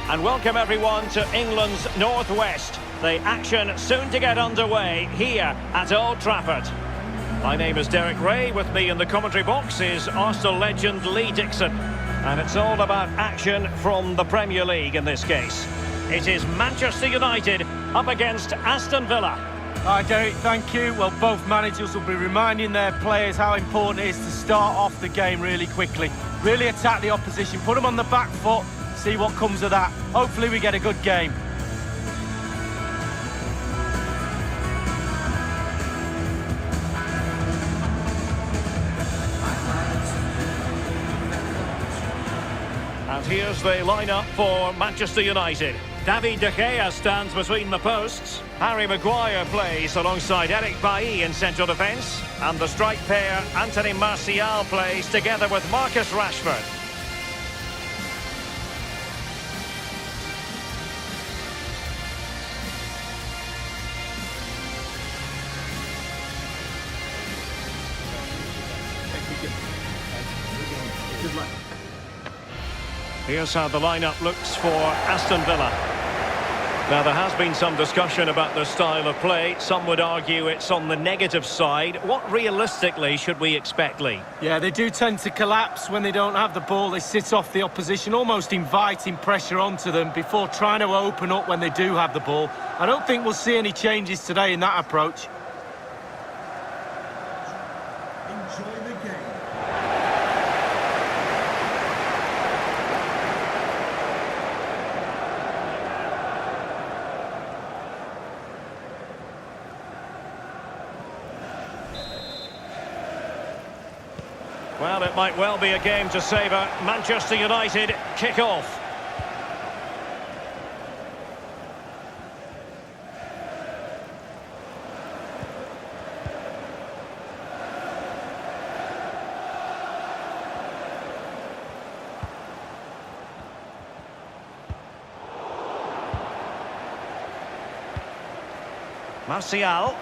And welcome everyone to England's Northwest. The action soon to get underway here at Old Trafford. My name is Derek Ray. With me in the commentary box is Arsenal legend Lee Dixon. And it's all about action from the Premier League in this case. It is Manchester United up against Aston Villa. Hi Derek, thank you. Well, both managers will be reminding their players how important it is to start off the game really quickly. Really attack the opposition, put them on the back foot, see what comes of that. Hopefully we get a good game. And here's the lineup for Manchester United. David De Gea stands between the posts. Harry Maguire plays alongside Eric Bailly in central defence. And the strike pair, Anthony Martial, plays together with Marcus Rashford. Here's how the lineup looks for Aston Villa. Now, there has been some discussion about their style of play. Some would argue it's on the negative side. What realistically should we expect, Lee? Yeah, they do tend to collapse when they don't have the ball. They sit off the opposition, almost inviting pressure onto them before trying to open up when they do have the ball. I don't think we'll see any changes today in that approach. Enjoy the game. Well, it might well be a game to savour. Manchester United kick off. Martial.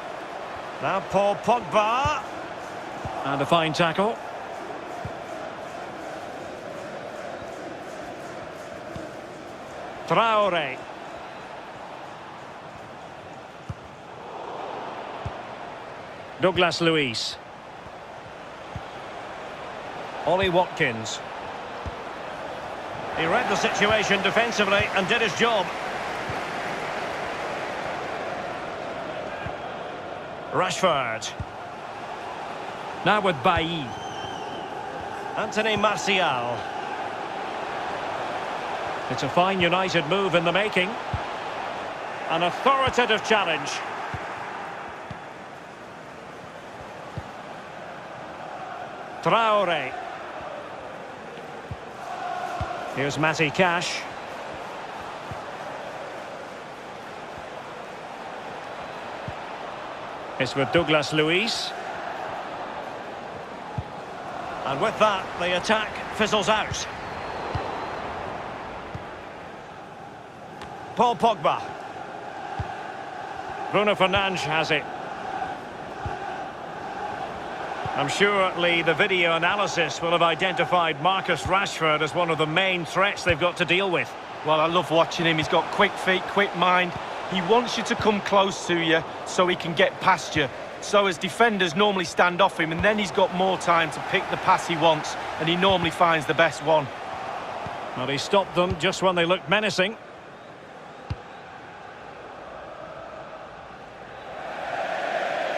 Now Paul Pogba. And a fine tackle. Traore. Douglas Luiz. Ollie Watkins. He read the situation defensively and did his job. Rashford. Now with Bailly. Anthony Martial. It's a fine United move in the making. An authoritative challenge. Traore. Here's Matty Cash. It's with Douglas Luiz. And with that, the attack fizzles out. Paul Pogba. Bruno Fernandes has it. I'm sure, Lee, the video analysis will have identified Marcus Rashford as one of the main threats they've got to deal with. Well, I love watching him. He's got quick feet, quick mind. He wants you to come close to you so he can get past you. So as defenders normally stand off him, and then he's got more time to pick the pass he wants, and he normally finds the best one. Well, he stopped them just when they looked menacing.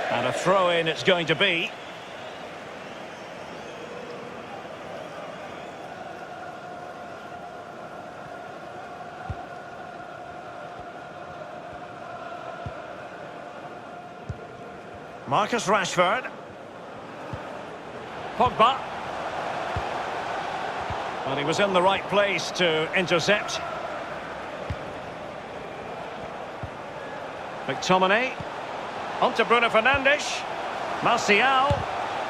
And a throw-in it's going to be. Marcus Rashford. Pogba. Well, he was in the right place to intercept. McTominay. On to Bruno Fernandes. Martial.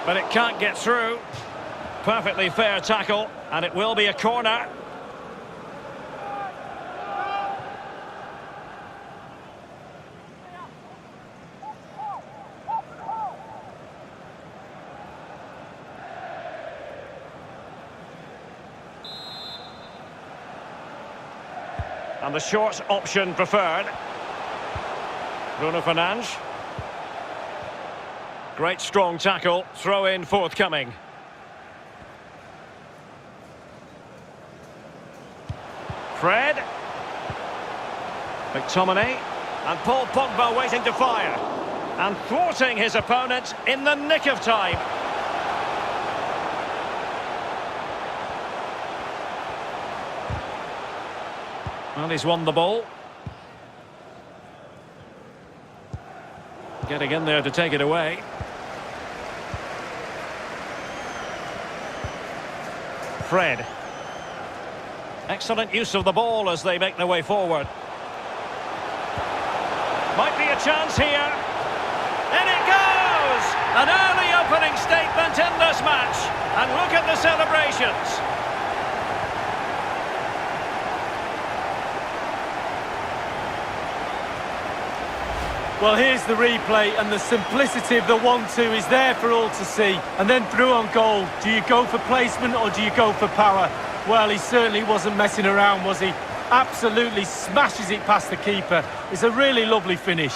But it can't get through. Perfectly fair tackle. And it will be a corner. And the short option preferred. Bruno Fernandes. Great strong tackle, throw in forthcoming. Fred. McTominay. And Paul Pogba waiting to fire. And thwarting his opponent in the nick of time. Well, he's won the ball. Getting in there to take it away. Fred. Excellent use of the ball as they make their way forward. Might be a chance here. In it goes! An early opening statement in this match. And look at the celebrations. Well, here's the replay, and the simplicity of the 1-2 is there for all to see. And then through on goal, do you go for placement or do you go for power? Well, he certainly wasn't messing around, was he? Absolutely smashes it past the keeper. It's a really lovely finish.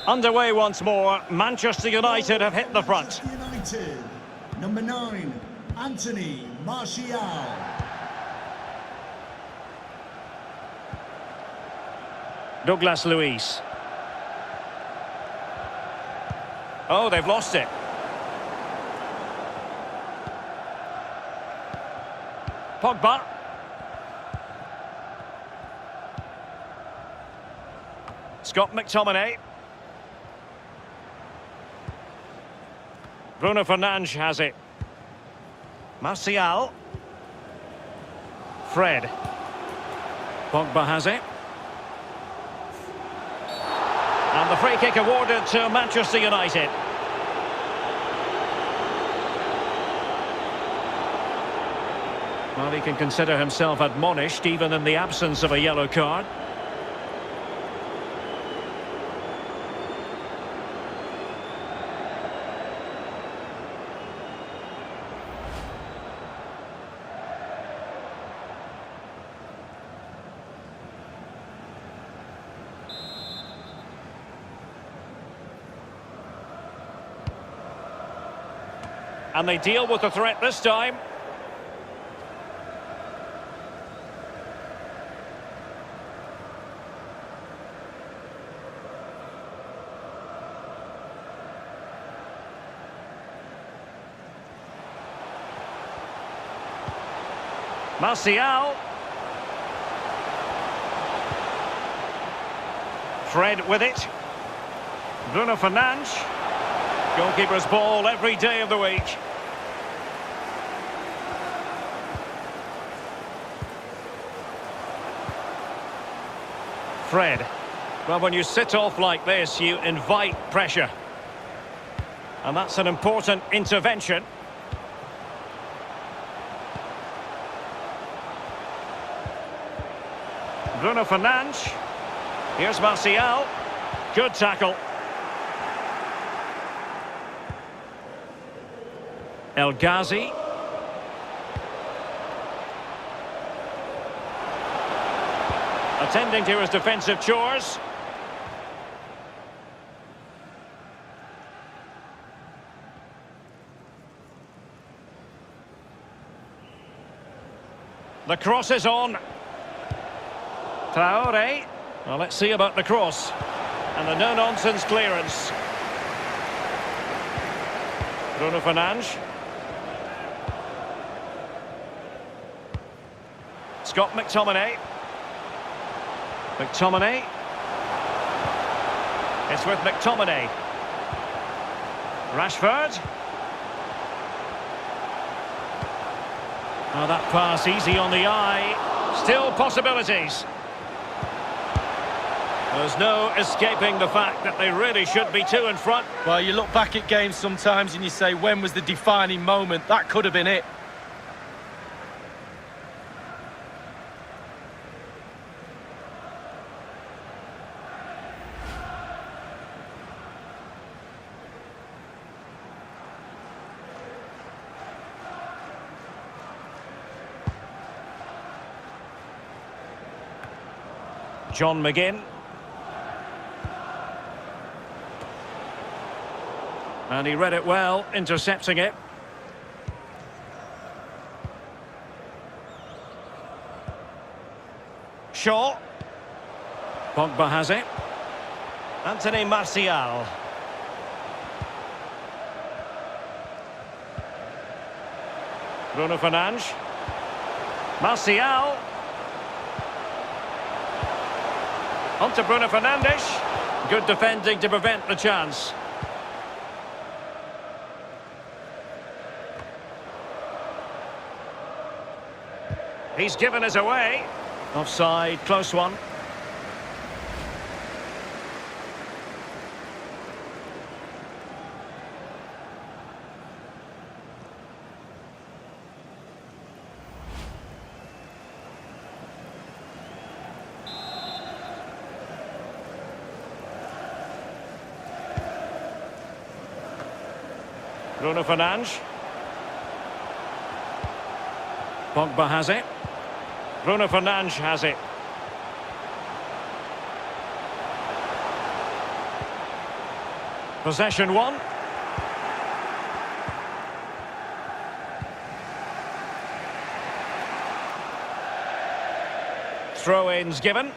Underway once more. Manchester United have hit the front. Manchester United, number 9, Anthony Martial. Douglas Luiz. Oh, they've lost it. Pogba. Scott McTominay. Bruno Fernandes has it. Martial. Fred. Pogba has it. And the free kick awarded to Manchester United. Well, he can consider himself admonished even in the absence of a yellow card. And they deal with the threat this time. Martial. Fred with it. Bruno Fernandes. Goalkeeper's ball every day of the week. Fred. Well, when you sit off like this, you invite pressure. And that's an important intervention. Bruno Fernandes. Here's Martial. Good tackle. El Ghazi. Attending to his defensive chores. The cross is on. Traore. Well, let's see about the cross. And the no-nonsense clearance. Bruno Fernandes. Scott McTominay. McTominay. It's with McTominay. Rashford. Oh, that pass easy on the eye. Still possibilities. There's no escaping the fact that they really should be two in front. Well, you look back at games sometimes and you say, when was the defining moment? That could have been it. John McGinn. And he read it well, intercepting it. Shaw. Pogba has it. Anthony Martial. Bruno Fernandes. Martial. On to Bruno Fernandes. Good defending to prevent the chance. He's given us away. Offside, close one. Bruno Fernandes. Pogba has it. Bruno Fernandes has it. Possession one. Throw-ins given.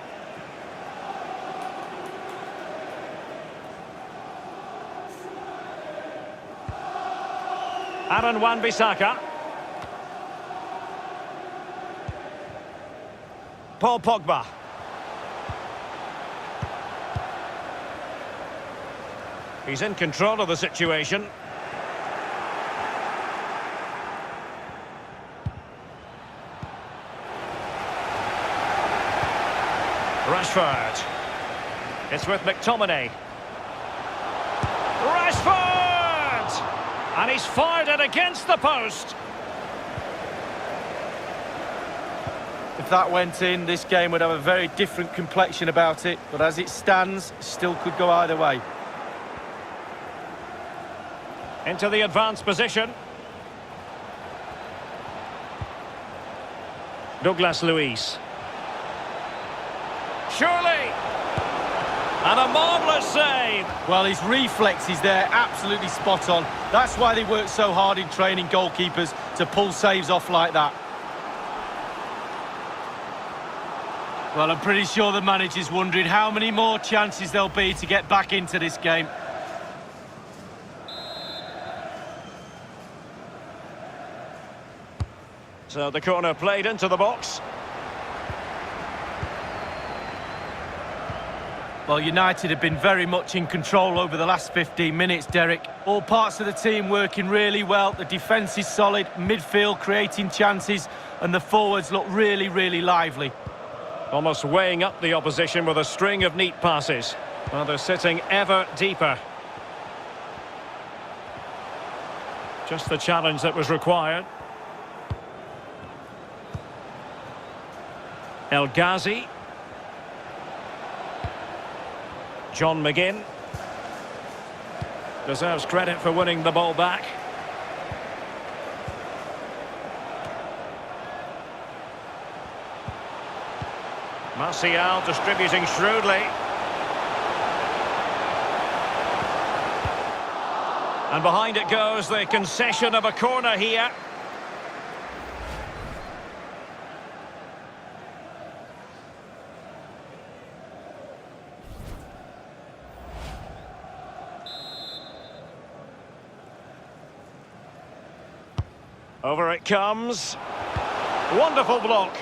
Aaron Wan-Bissaka. Paul Pogba. He's in control of the situation. Rashford. It's with McTominay. Rashford! And he's fired it against the post. If that went in, this game would have a very different complexion about it. But as it stands, still could go either way. Into the advanced position. Douglas Luiz. Surely! And a marvellous save! Well, his reflexes there, absolutely spot on. That's why they work so hard in training goalkeepers, to pull saves off like that. Well, I'm pretty sure the manager's wondering how many more chances there'll be to get back into this game. So the corner played into the box. Well, United have been very much in control over the last 15 minutes, Derek. All parts of the team working really well. The defence is solid, midfield creating chances, and the forwards look really, really lively. Almost weighing up the opposition with a string of neat passes. Well, they're sitting ever deeper. Just the challenge that was required. El Ghazi. John McGinn. Deserves credit for winning the ball back. Martial distributing shrewdly. And behind it goes the concession of a corner here. Over it comes. Wonderful block.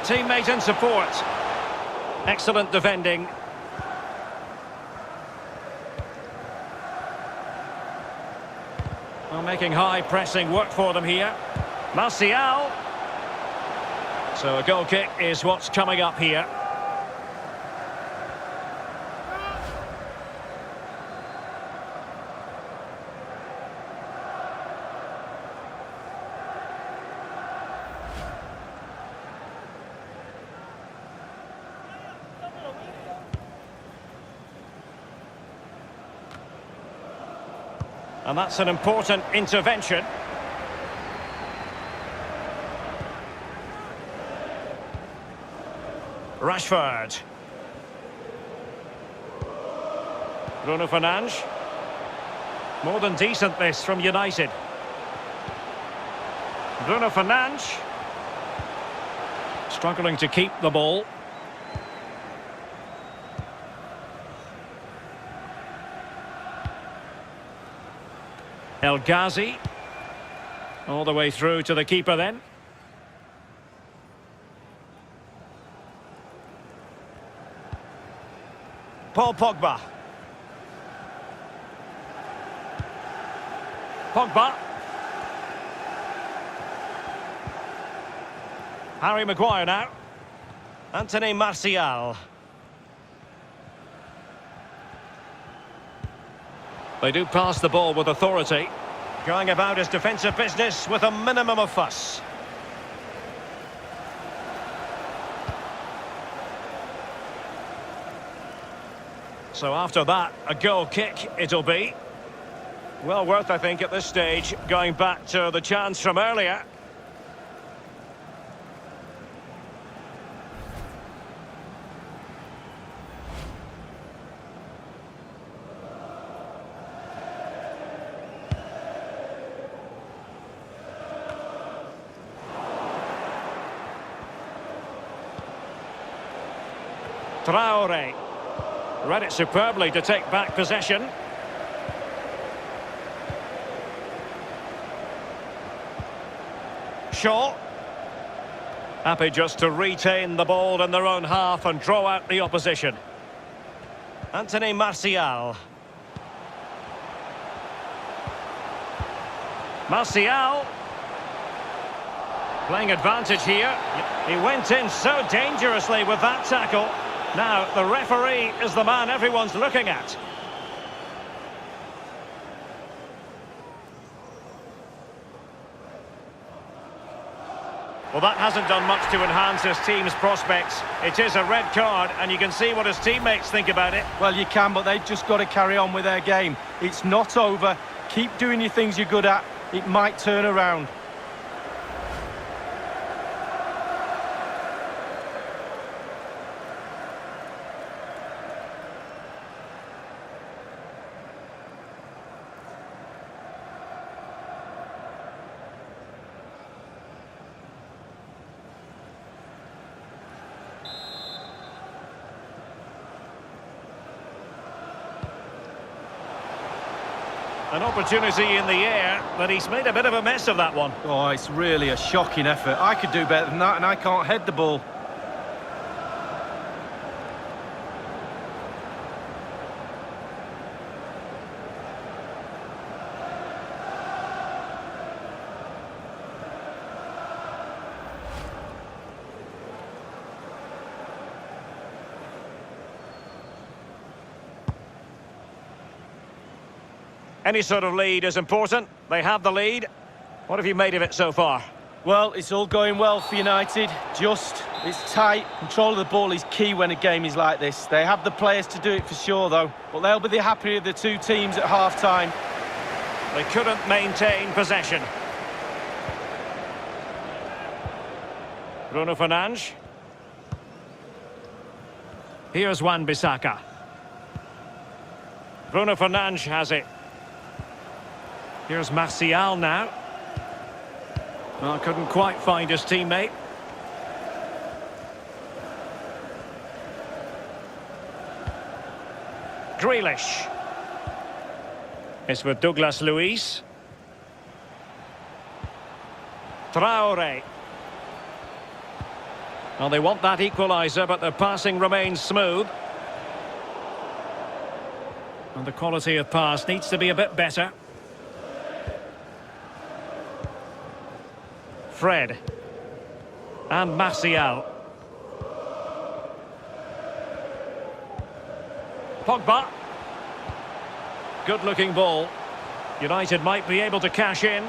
Teammate in support. Excellent defending. Well, making high pressing work for them here. Martial. So a goal kick is what's coming up here. And that's an important intervention. Rashford. Bruno Fernandes. More than decent this from United. Bruno Fernandes. Struggling to keep the ball. El Ghazi. All the way through to the keeper then. Paul Pogba. Pogba. Harry Maguire now. Anthony Martial. They do pass the ball with authority. Going about his defensive business with a minimum of fuss. So after that, a goal kick it'll be. Well worth, I think, at this stage, going back to the chance from earlier. Traore. Read it superbly to take back possession. Shaw. Happy just to retain the ball in their own half and draw out the opposition. Anthony Martial. Martial. Playing advantage here. He went in so dangerously with that tackle. Now, the referee is the man everyone's looking at. Well, that hasn't done much to enhance his team's prospects. It is a red card, and you can see what his teammates think about it. Well, you can, but they've just got to carry on with their game. It's not over. Keep doing your things you're good at. It might turn around. An opportunity in the air, but he's made a bit of a mess of that one. Oh, it's really a shocking effort. I could do better than that, and I can't head the ball. Any sort of lead is important. They have the lead. What have you made of it so far? Well, it's all going well for United. It's tight. Control of the ball is key when a game is like this. They have the players to do it for sure, though. But they'll be the happier of the two teams at half-time. They couldn't maintain possession. Bruno Fernandes. Here's Wan-Bissaka. Bruno Fernandes has it. Here's Martial now. Well, couldn't quite find his teammate. Grealish. It's with Douglas Luiz. Traore. Well, they want that equaliser, but their passing remains smooth. And the quality of pass needs to be a bit better. Fred. And Martial. Pogba. Good-looking ball. United might be able to cash in.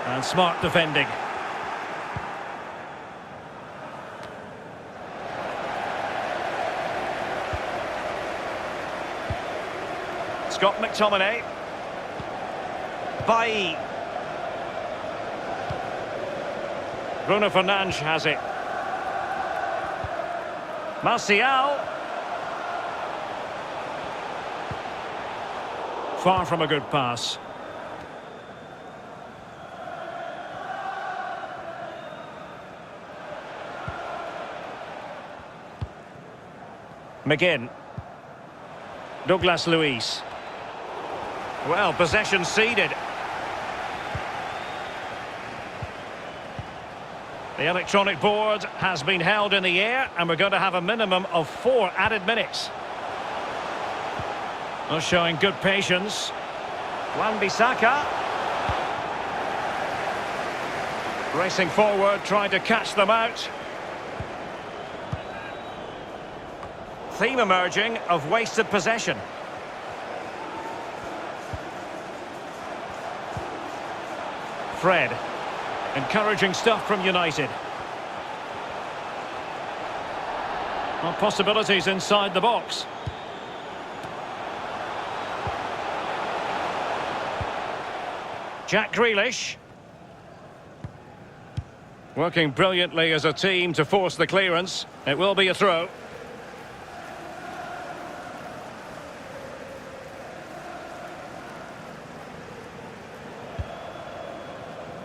And smart defending. Scott McTominay. Bailly. Bruno Fernandes has it. Martial. Far from a good pass. McGinn. Douglas Luiz. Well, possession ceded. The electronic board has been held in the air, and we're going to have a minimum of 4 added minutes. Well, showing good patience. Wan-Bissaka. Racing forward, trying to catch them out. Theme emerging of wasted possession. Fred. Encouraging stuff from United. Well, possibilities inside the box. Jack Grealish. Working brilliantly as a team to force the clearance. It will be a throw.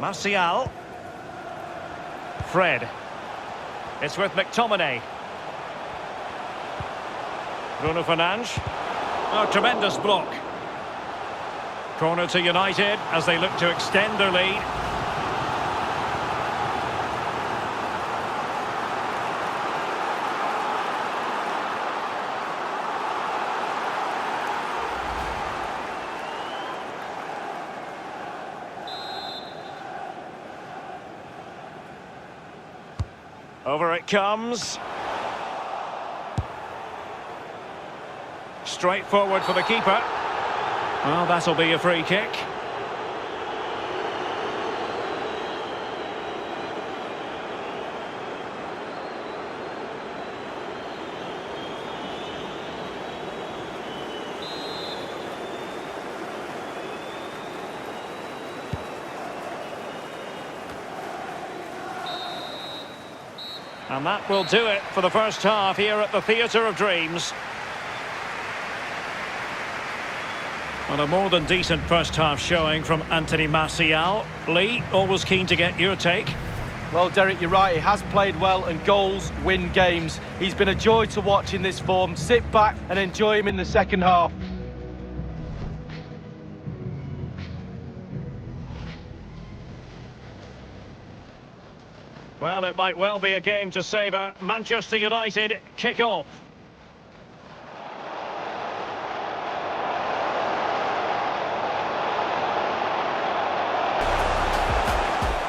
Martial. Fred. It's with McTominay. Bruno Fernandes. Oh, tremendous block. Corner to United as they look to extend their lead. Over it comes. Straight forward for the keeper. Well, that'll be a free kick. And that will do it for the first half here at the Theatre of Dreams. Well, a more than decent first half showing from Anthony Martial. Lee, always keen to get your take. Well, Derek, you're right. He has played well, and goals win games. He's been a joy to watch in this form. Sit back and enjoy him in the second half. Well, it might well be a game to savour. Manchester United kick off.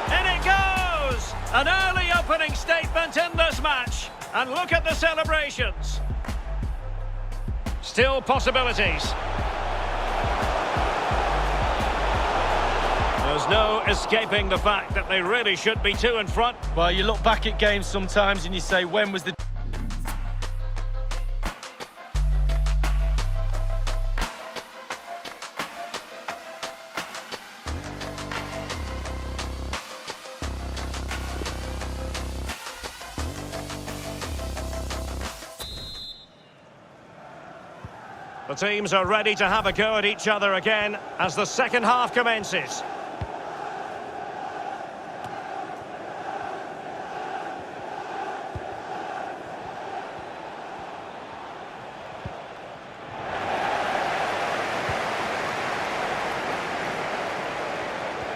In it goes! An early opening statement in this match. And look at the celebrations. Still possibilities. There's no escaping the fact that they really should be 2 in front. Well, you look back at games sometimes and you say, when was the... The teams are ready to have a go at each other again as the second half commences.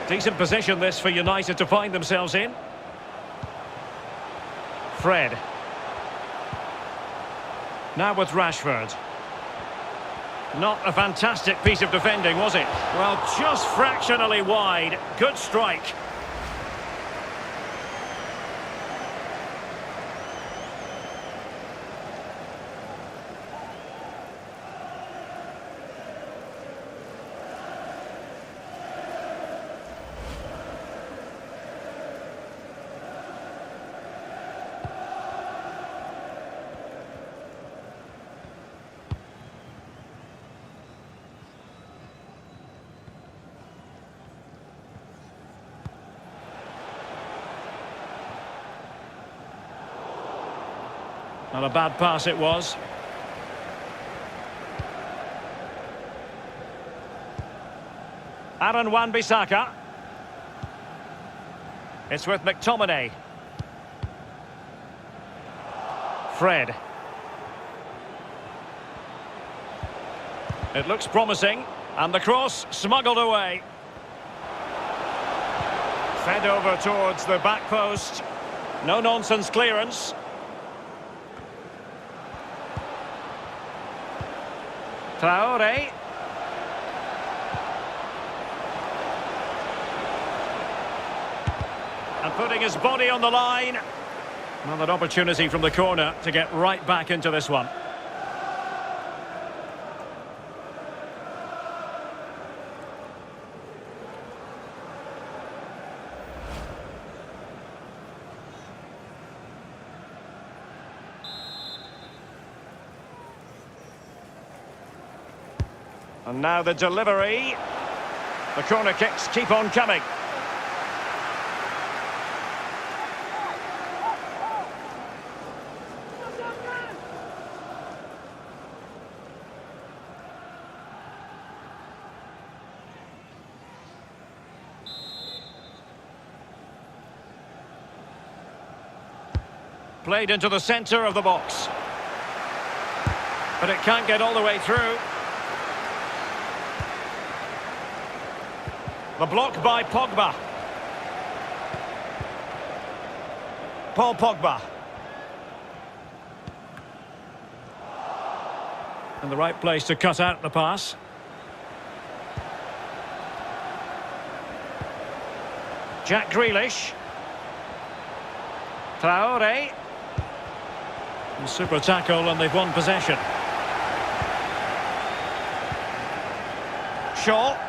Decent position this for United to find themselves in. Fred. Now with Rashford. Not a fantastic piece of defending, was it? Well, just fractionally wide. Good strike. Not a bad pass it was. Aaron Wan-Bissaka. It's with McTominay. Fred. It looks promising, and the cross smuggled away. Fed over towards the back post. No-nonsense clearance. Traore. And putting his body on the line. Another opportunity from the corner to get right back into this one. And now the delivery. The corner kicks keep on coming. Played into the centre of the box. But it can't get all the way through. The block by Pogba. Paul Pogba. In the right place to cut out the pass. Jack Grealish. Traore. And super tackle, and they've won possession. Shaw.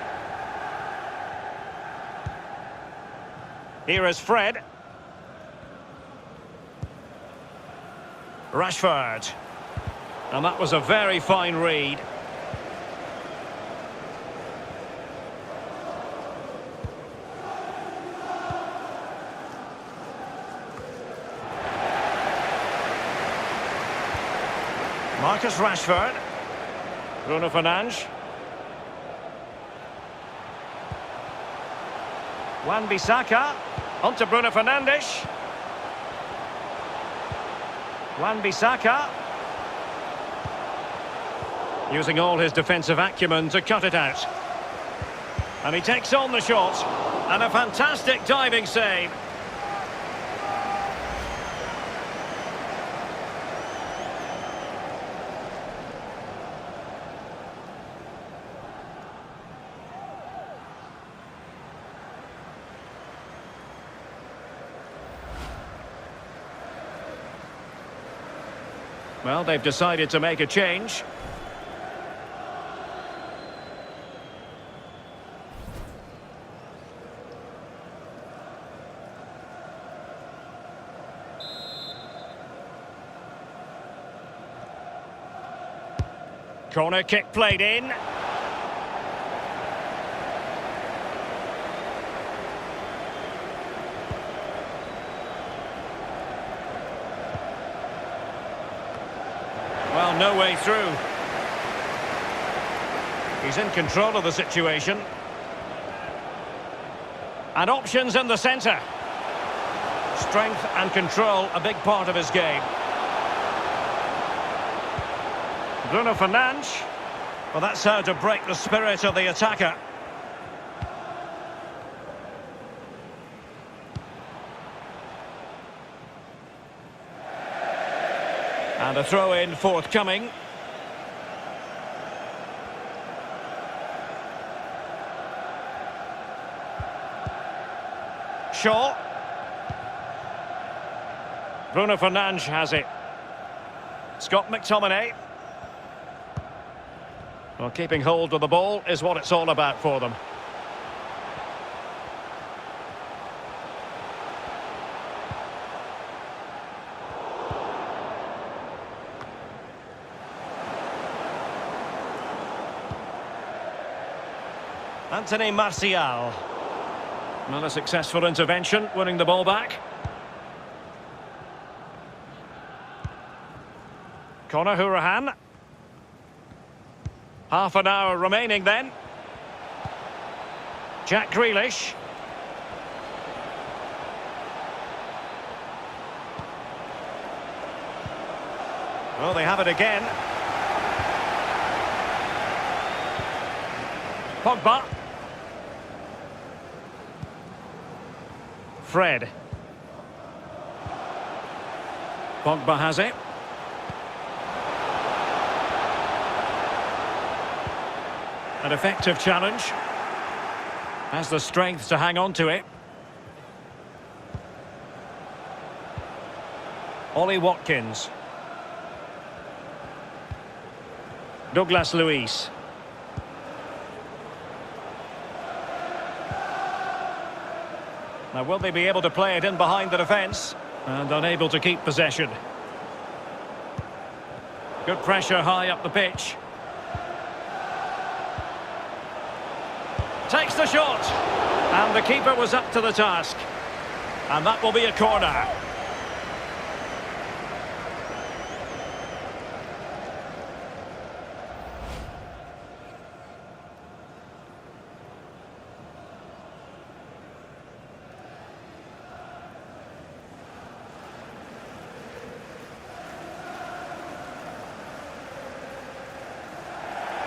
Here is Fred. Rashford. And that was a very fine read. Marcus Rashford. Bruno Fernandes. Wan-Bissaka. On to Bruno Fernandes. Wan-Bissaka. Using all his defensive acumen to cut it out. And he takes on the shot. And a fantastic diving save. Well, they've decided to make a change. Corner kick played in. Well, no way through. He's in control of the situation. And options in the centre. Strength and control, a big part of his game. Bruno Fernandes. Well, that's how to break the spirit of the attacker. And a throw-in forthcoming. Shaw. Bruno Fernandes has it. Scott McTominay. Well, keeping hold of the ball is what it's all about for them. Anthony Martial. Not a successful intervention, winning the ball back. Conor Hourihane. Half an hour remaining then. Jack Grealish. Oh, they have it again. Pogba. Fred. Pogba has it. An effective challenge. Has the strength to hang on to it. Ollie Watkins. Douglas Luiz. Now, will they be able to play it in behind the defence? And unable to keep possession. Good pressure high up the pitch. Takes the shot. And the keeper was up to the task. And that will be a corner.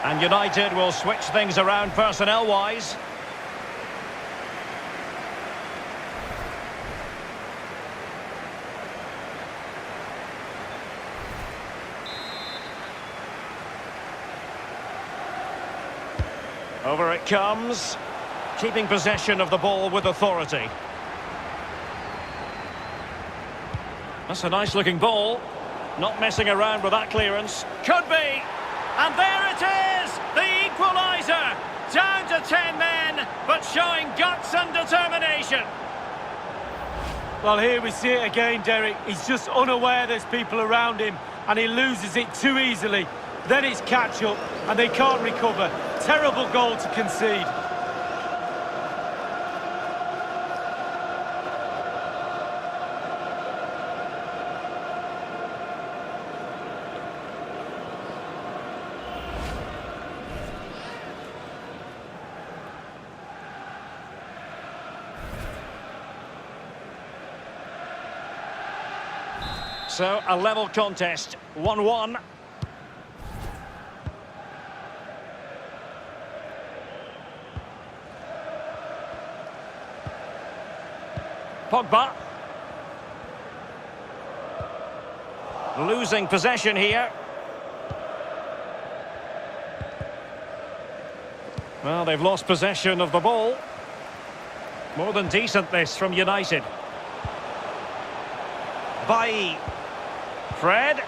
And United will switch things around personnel-wise. Over it comes. Keeping possession of the ball with authority. That's a nice-looking ball. Not messing around with that clearance. Could be. And there it is! The equaliser! Down to 10 men, but showing guts and determination. Well, here we see it again, Derek. He's just unaware there's people around him, and he loses it too easily. Then it's catch-up, and they can't recover. Terrible goal to concede. So, a level contest, 1-1. Pogba. Losing possession here. Well, they've lost possession of the ball. More than decent this from United. Bailly. Fred.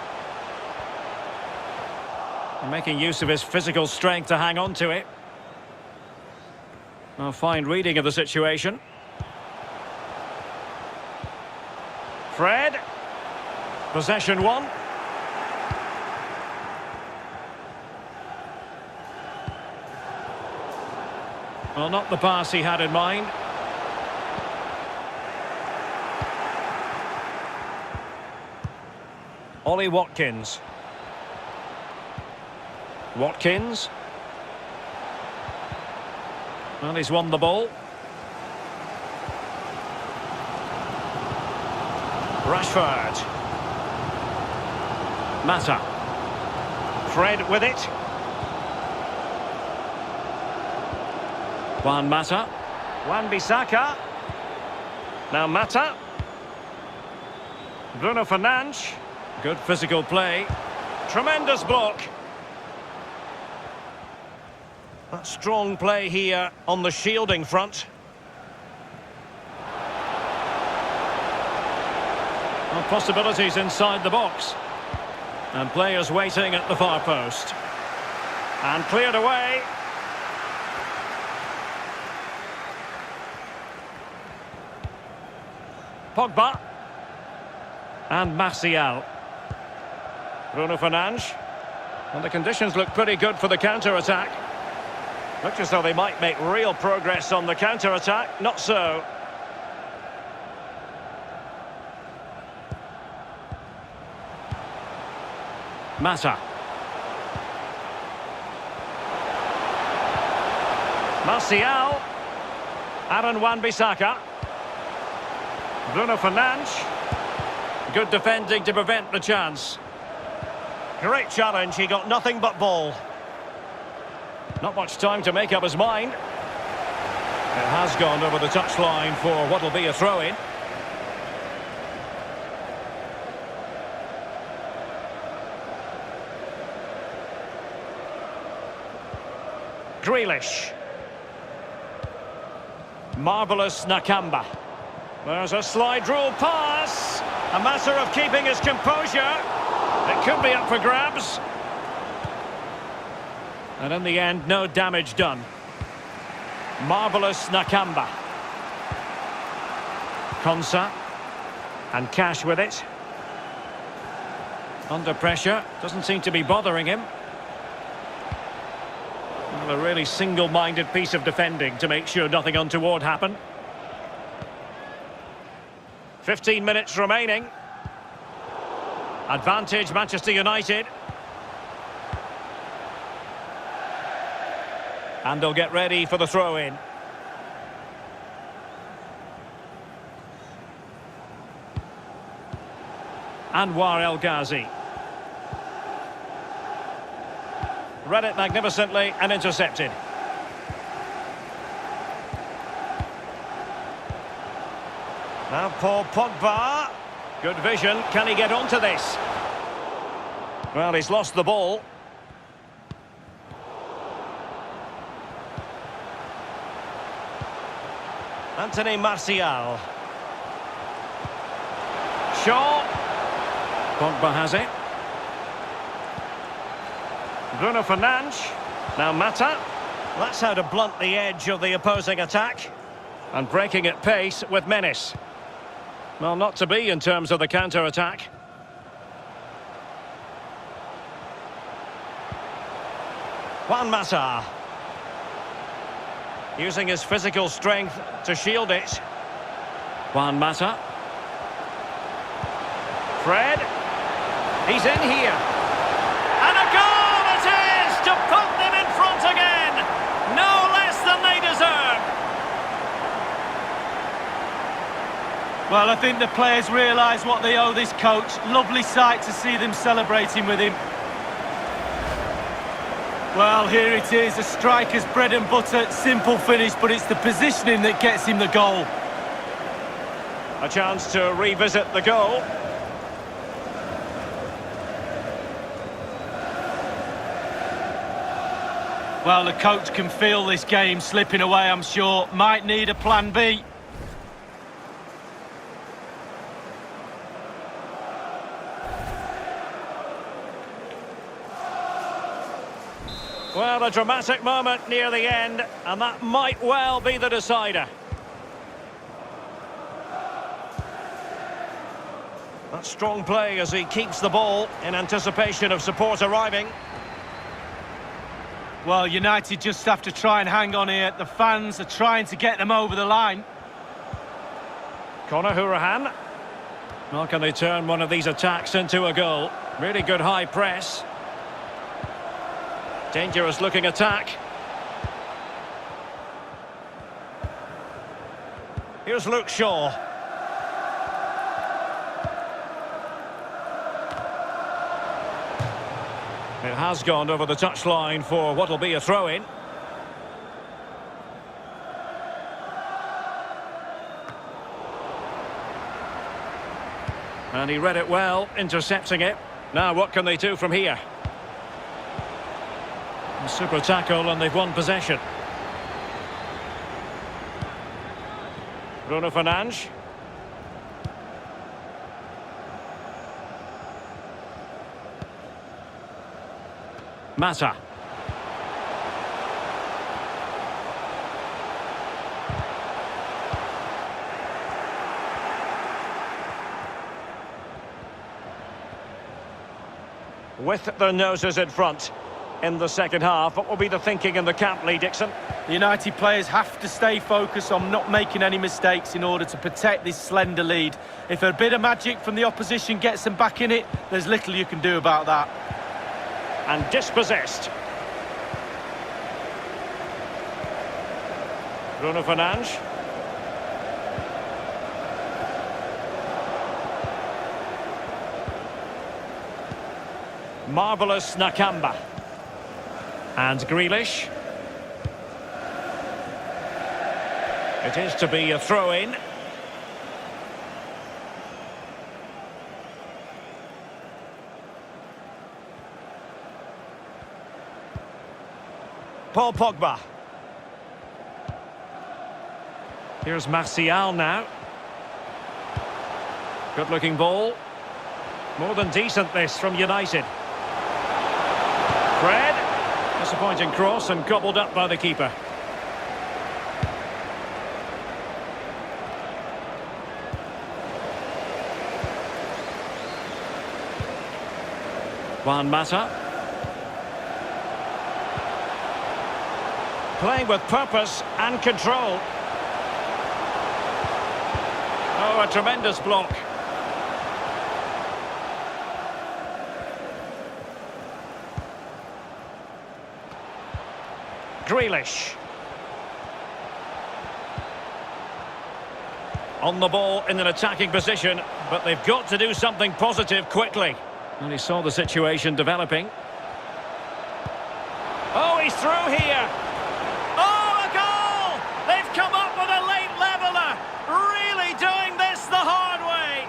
Making use of his physical strength to hang on to it. A fine reading of the situation. Fred. Possession one. Well, not the pass he had in mind. Ollie Watkins. Watkins. Well, he's won the ball. Rashford. Mata. Fred with it. Juan Mata. Wan-Bissaka. Now Mata. Bruno Fernandes. Good physical play. Tremendous block. That strong play here on the shielding front. Well, possibilities inside the box. And players waiting at the far post. And cleared away. Pogba. And Martial. Bruno Fernandes. And the conditions look pretty good for the counter-attack. Looks as though they might make real progress on the counter-attack. Not so. Mata. Martial. Aaron Wan-Bissaka. Bruno Fernandes. Good defending to prevent the chance. Great challenge, he got nothing but ball. Not much time to make up his mind. It has gone over the touchline for what will be a throw-in. Grealish. Marvellous Nakamba. There's a slide rule pass. A matter of keeping his composure. It could be up for grabs. And in the end, no damage done. Marvellous Nakamba. Konsa. And Cash with it. Under pressure. Doesn't seem to be bothering him. A really single-minded piece of defending to make sure nothing untoward happened. 15 minutes remaining. Advantage Manchester United. And they'll get ready for the throw-in. Anwar El Ghazi. Read it magnificently and intercepted. Now Paul Pogba. Good vision. Can he get onto this? Well, he's lost the ball. Anthony Martial. Shaw. Pogba has it. Bruno Fernandes. Now Mata. That's how to blunt the edge of the opposing attack. And breaking at pace with menace. Well, not to be in terms of the counter-attack. Juan Mata. Using his physical strength to shield it. Juan Mata. Fred. He's in here. And a goal it is to put them in front again. No less than they deserve. Well, I think the players realise what they owe this coach. Lovely sight to see them celebrating with him. Well, here it is, a striker's bread and butter, simple finish, but it's the positioning that gets him the goal. A chance to revisit the goal. Well, the coach can feel this game slipping away, I'm sure. Might need a plan B. Well, a dramatic moment near the end, and that might well be the decider. That's strong play as he keeps the ball in anticipation of support arriving. Well, United just have to try and hang on here. The fans are trying to get them over the line. Conor Hourihane. Well, can they turn one of these attacks into a goal? Really good high press. Dangerous looking attack. Here's Luke Shaw. It has gone over the touchline for what will be a throw-in. And he read it well, intercepting it. Now what can they do from here? A super tackle and they've won possession. Bruno Fernandes. Mata. With their noses in front in the second half, what will be the thinking in the camp, Lee Dixon? The United players have to stay focused on not making any mistakes in order to protect this slender lead. If a bit of magic from the opposition gets them back in it, there's little you can do about that. and dispossessed. Bruno Fernandes. Marvellous Nakamba. And Grealish. It is to be a throw-in. Paul Pogba. Here's Martial now. Good-looking ball. More than decent, this, from United. Fred. Disappointing cross and gobbled up by the keeper. Juan Mata. Playing with purpose and control. Oh, a tremendous block. Grealish. On the ball in an attacking position, but they've got to do something positive quickly. And he saw the situation developing. Oh, he's through here. Oh, a goal! They've come up with a late leveller. Really doing this the hard way.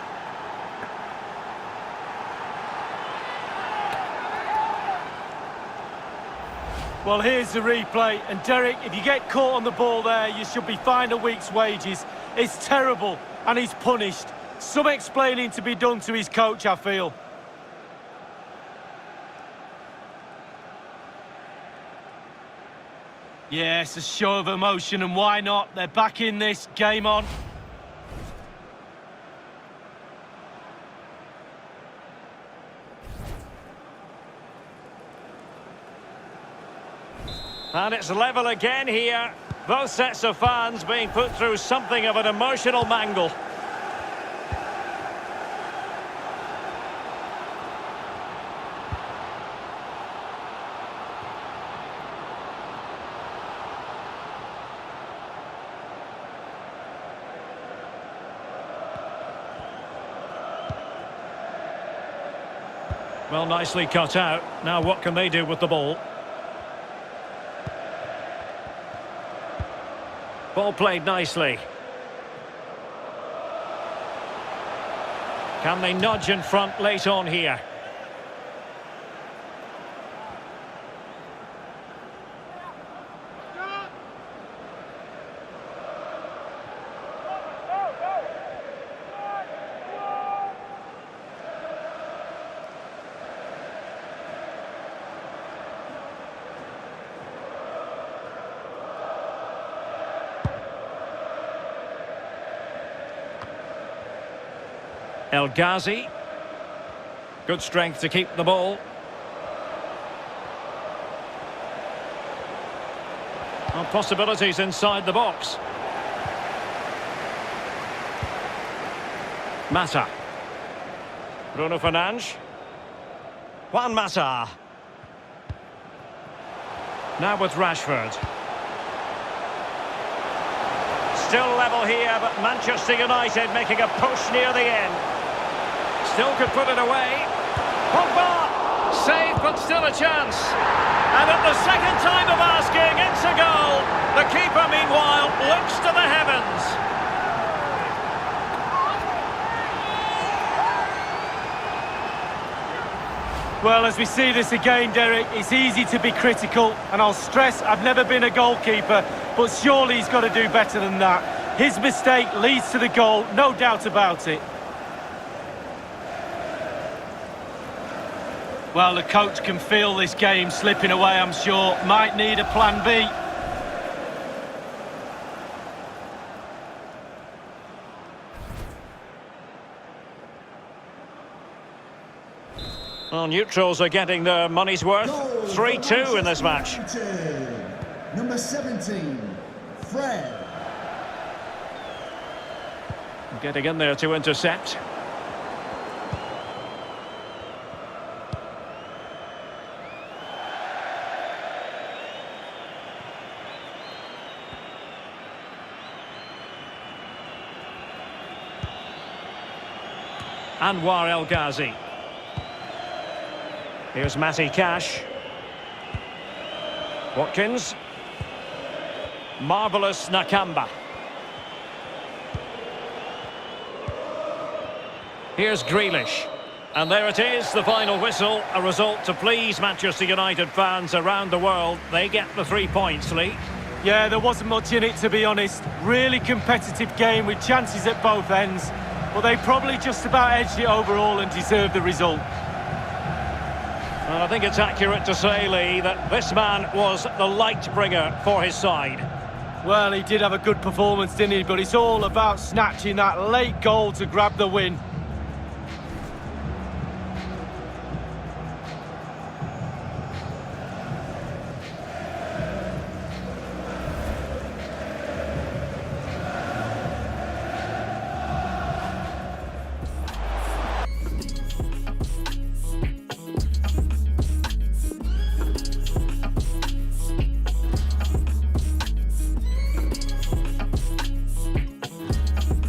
Well, here's the replay. And Derek, if you get caught on the ball there, you should be fined a week's wages. It's terrible, and he's punished. Some explaining to be done to his coach, I feel. Yes, a show of emotion, and why not? They're back in this, game on. And it's level again here. Both sets of fans being put through something of an emotional mangle. Well, nicely cut out. Now what can they do with the ball? Ball played nicely. Can they nudge in front late on here? El Ghazi. Good strength to keep the ball. Well, possibilities inside the box. Mata. Bruno Fernandes. Juan Mata. Now with Rashford. Still level here, but Manchester United making a push near the end. Still could put it away. Pogba! Save, but still a chance. And at the second time of asking, it's a goal. The keeper, meanwhile, looks to the heavens. Well, as we see this again, Derek, it's easy to be critical, and I'll stress I've never been a goalkeeper, but surely he's got to do better than that. His mistake leads to the goal, no doubt about it. Well, the coach can feel this game slipping away, I'm sure. Might need a plan B. Well, neutrals are getting their money's worth. 3-2 in this match. Number 17, Fred. Getting in there to intercept. Anwar El Ghazi. Here's Matty Cash. Watkins. Marvellous Nakamba. Here's Grealish. And there it is, the final whistle. A result to please Manchester United fans around the world. They get the 3 points, Lee. Yeah, there wasn't much in it, to be honest. Really competitive game with chances at both ends. But they probably just about edged it overall and deserved the result. And I think it's accurate to say, Lee, that this man was the light bringer for his side. Well, he did have a good performance, didn't he? But it's all about snatching that late goal to grab the win.